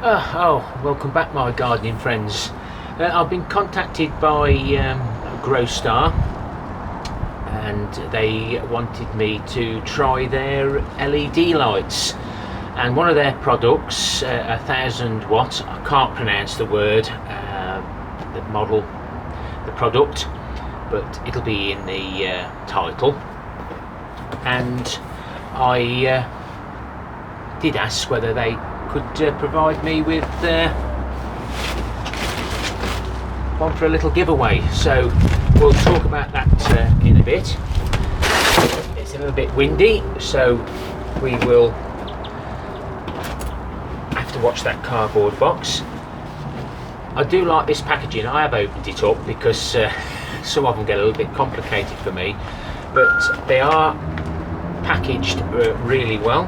Welcome back, my gardening friends. I've been contacted by Growstar, and they wanted me to try their LED lights. And one of their products, 1000 watt, I can't pronounce the word, the model, the product, but it'll be in the title. And I did ask whether they could provide me with one for a little giveaway, so we'll talk about that in a bit. It's a little bit windy, so we will have to watch that cardboard box. I do like this packaging. I have opened it up because some of them get a little bit complicated for me, but they are packaged really well.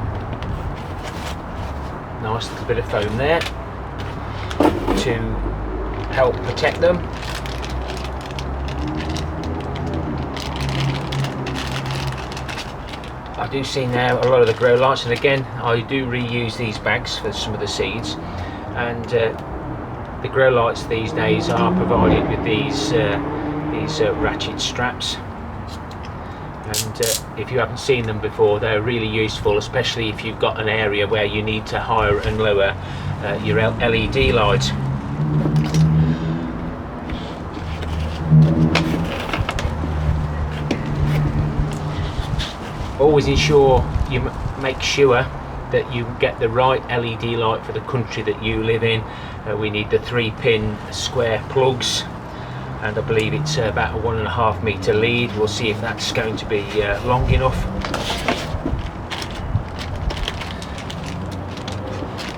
Nice little bit of foam there to help protect them. I do see now a lot of the grow lights, and again I do reuse these bags for some of the seeds, and the grow lights these days are provided with these ratchet straps. And if you haven't seen them before, they're really useful, especially if you've got an area where you need to higher and lower your LED light. Always ensure you make sure that you get the right LED light for the country that you live in. We need the 3-pin square plugs, and I believe it's about a 1.5 meter lead. We'll see if that's going to be long enough.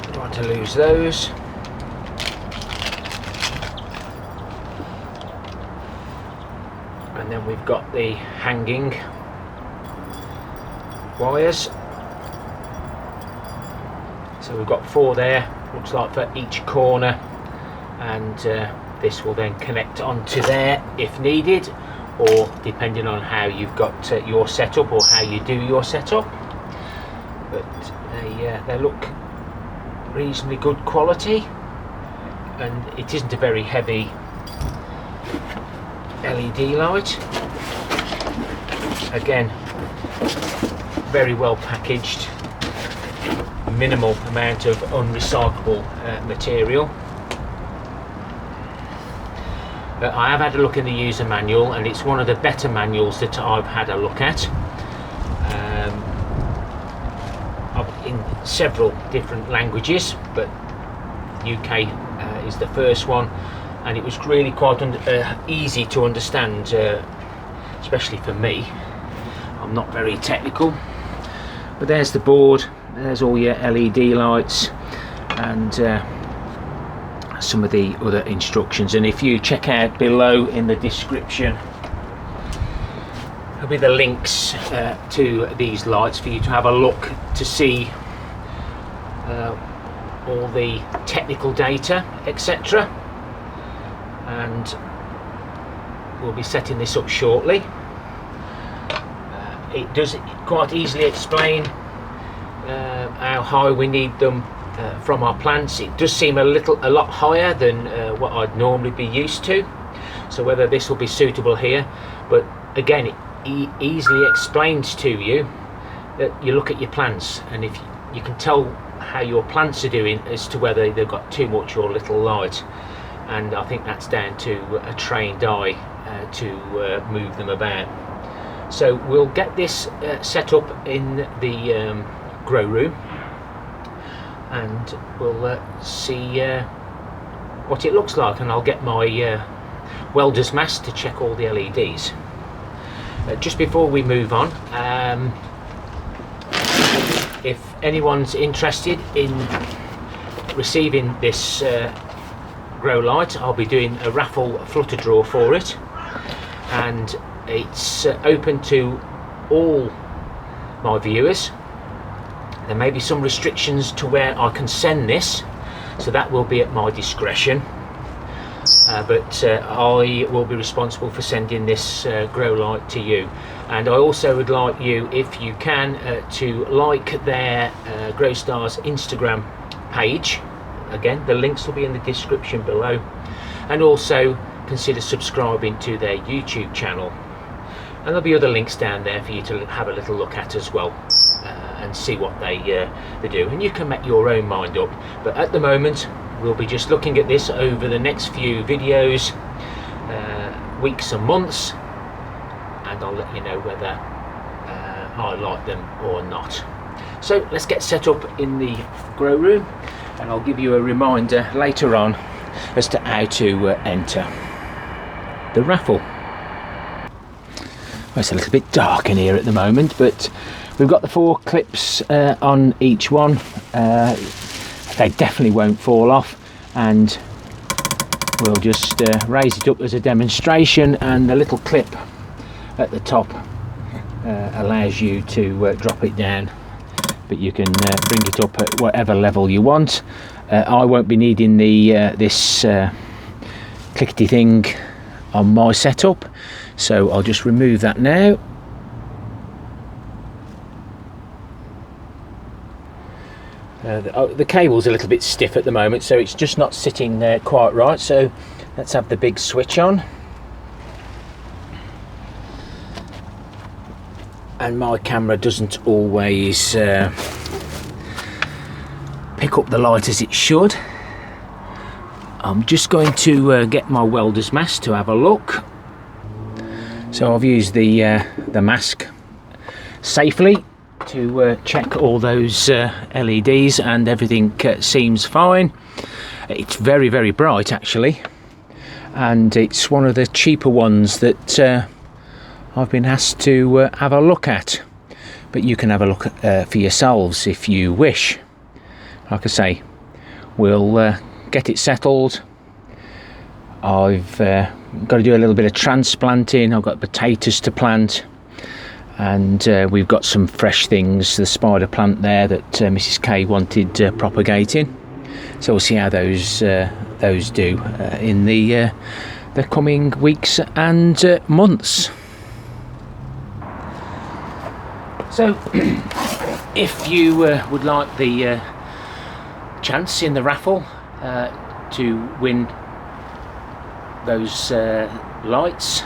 Don't want to lose those. And then we've got the hanging wires. So we've got 4 there, looks like for each corner, and this will then connect onto there if needed, or depending on how you've got your setup or how you do your setup. But they look reasonably good quality, and it isn't a very heavy LED light. Again, very well packaged, minimal amount of unrecyclable material. I have had a look in the user manual, and it's one of the better manuals that I've had a look at, in several different languages, but UK is the first one, and it was really quite easy to understand, especially for me. I'm not very technical, but there's the board, there's all your LED lights, and some of the other instructions. And if you check out below in the description, there'll be the links to these lights for you to have a look to see all the technical data, etc. And we'll be setting this up shortly. It does quite easily explain how high we need them from our plants. It does seem a lot higher than what I'd normally be used to, so whether this will be suitable here. But again, it easily explains to you that you look at your plants, and if you can tell how your plants are doing as to whether they've got too much or little light, and I think that's down to a trained eye to move them about. So we'll get this set up in the grow room, and we'll see what it looks like, and I'll get my welder's mask to check all the LEDs. Just before we move on, if anyone's interested in receiving this grow light, I'll be doing a Raffle Flutter Draw for it, and it's open to all my viewers. There may be some restrictions to where I can send this, so that will be at my discretion, but I will be responsible for sending this grow light to you. And I also would like you, if you can, to like their Growstar's Instagram page, again, the links will be in the description below, and also consider subscribing to their YouTube channel, and there'll be other links down there for you to have a little look at as well, and see what they do, and you can make your own mind up. But at the moment we'll be just looking at this over the next few videos, weeks and months, and I'll let you know whether I like them or not. So let's get set up in the grow room, and I'll give you a reminder later on as to how to enter the raffle. Well, it's a little bit dark in here at the moment, but we've got the 4 clips on each one. They definitely won't fall off, and we'll just raise it up as a demonstration, and the little clip at the top allows you to drop it down, but you can bring it up at whatever level you want. I won't be needing this clickety thing on my setup, so I'll just remove that now. The cable's a little bit stiff at the moment, so it's just not sitting there quite right, so let's have the big switch on. And my camera doesn't always pick up the light as it should. I'm just going to get my welder's mask to have a look. So I've used the mask safely to check all those LEDs, and everything seems fine. It's very, very bright actually, and it's one of the cheaper ones that I've been asked to have a look at, but you can have a look for yourselves if you wish. Like I say, we'll get it settled. I've got to do a little bit of transplanting. I've got potatoes to plant, and we've got some fresh things, the spider plant there that Mrs. K wanted propagating, so we'll see how those do in the coming weeks and months. So if you would like the chance in the raffle to win those lights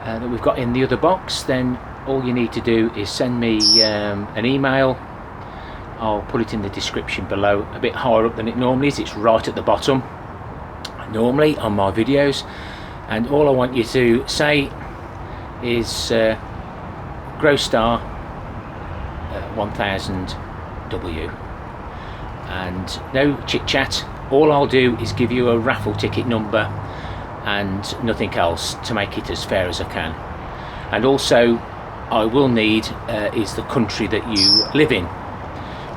that we've got in the other box, then all you need to do is send me an email. I'll put it in the description below, a bit higher up than it normally is. It's right at the bottom normally on my videos, and all I want you to say is Growstar 1000W, and no chit chat. All I'll do is give you a raffle ticket number and nothing else, to make it as fair as I can. And also I will need is the country that you live in.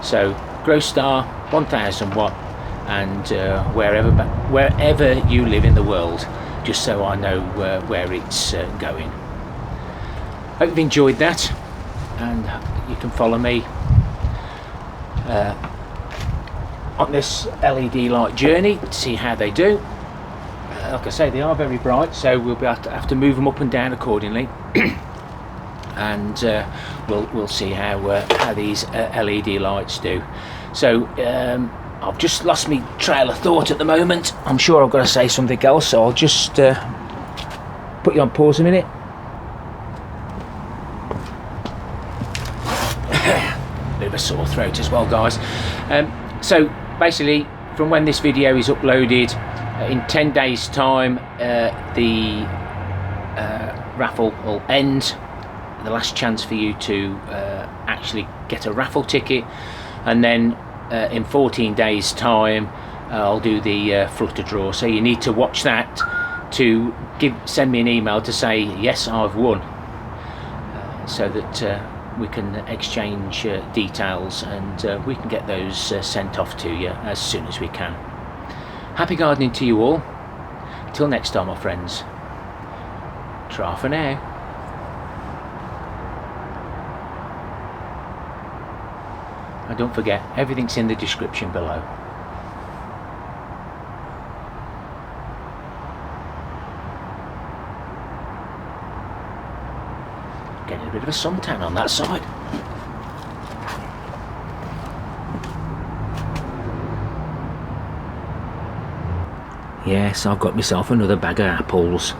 So Growstar 1000 watt, and wherever you live in the world, just so I know where it's going. Hope you've enjoyed that, and you can follow me on this LED light journey to see how they do. Like I say, they are very bright, so we'll be have to move them up and down accordingly. And we'll see how these LED lights do. So I've just lost my trail of thought at the moment. I'm sure I've got to say something else, so I'll just put you on pause a minute. Bit of a sore throat as well, guys. So basically, from when this video is uploaded, in 10 days time, the raffle will end. The last chance for you to actually get a raffle ticket, and then in 14 days time I'll do the flutter draw. So you need to watch that to send me an email to say yes, I've won, so that we can exchange details, and we can get those sent off to you as soon as we can. Happy gardening to you all. Till next time, my friends. Ta for now. And don't forget, everything's in the description below. Getting a bit of a suntan on that side. Yes, I've got myself another bag of apples.